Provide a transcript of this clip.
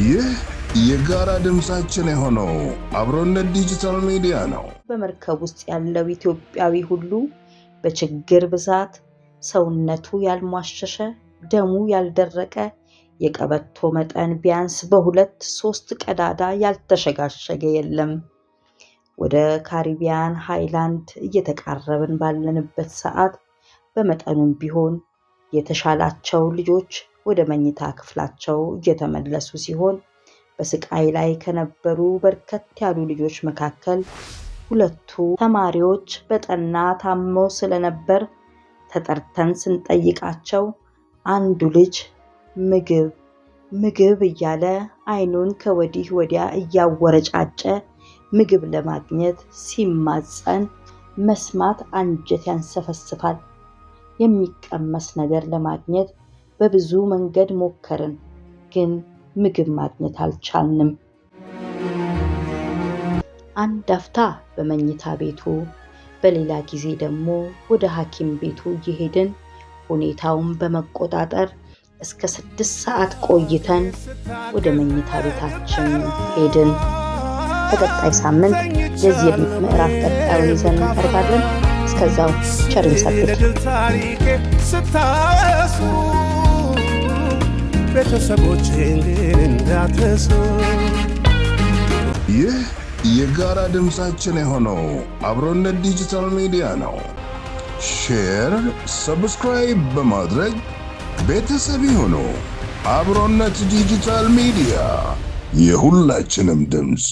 ይህ የጋራ ድምጻችን የሆነው አብሮነት ዲጂታል ሚዲያ ነው። በመርከብ ውስጥ ያለው ኢትዮጵያዊ ሁሉ በችግር ብዛት ሰውነቱ ያልሟሸሸ ደሙ ያልደረቀ የቀበቶ መጠን ቢያንስ በ2-3 ቀዳዳ ያልተሸጋሸገ የለም። ወደ ካሪቢያን ሃይላንድ እየተቃረብን ባለንበት ሰዓት በመጠኑም ቢሆን የተሻላቸው ልጆች ወደ መኝታ ክፍላቸው እየተመለሱ ሲሆን በስቃይ ላይ ከነበሩ በርከት ያሉ ልጆች መካከል 2 ተማሪዎች በጠና ታመው ስለነበር ተጠርተን ስንጠይቃቸው አንዱ ልጅ ምግብ እያለ አይኑን ከወዲህ ወዲያ እያወረጫጨ ምግብ ለማግኘት ሲማጸን መስማት አንጀት ያንሰፈስፋል። የሚቀመስ ነገር ለማግኘት በብዙ መንገድ ሞከርን፣ ግን ምግብ ማግኘት አልቻልንም። አንድ አፍታ በመኝታ ቤቱ፣ በሌላ ጊዜ ደግሞ ወደ ሐኪም ቤቱ እየሄድን ሁኔታውን በመቆጣጠር እስከ 6 ሰዓት ቆይተን ወደ መኝታ ቤታችን ሄድን። በቀጣይ ሳምንት የዚህ ምዕራፍ ቀጣዩን ይዘን እንቀርባለን። እስከዛው ቸር ይሰንብት። ቤተሰቦቼን እንዳትረሱ። ይህ የጋራ ድምጻችን የሆነው አብሮነት ዲጂታል ሚዲያ ነው። ሼር፣ ሰብስክራይብ በማድረግ ቤተሰብ ይሁኑ። አብሮነት ዲጂታል ሚዲያ የሁላችንም ድምጽ።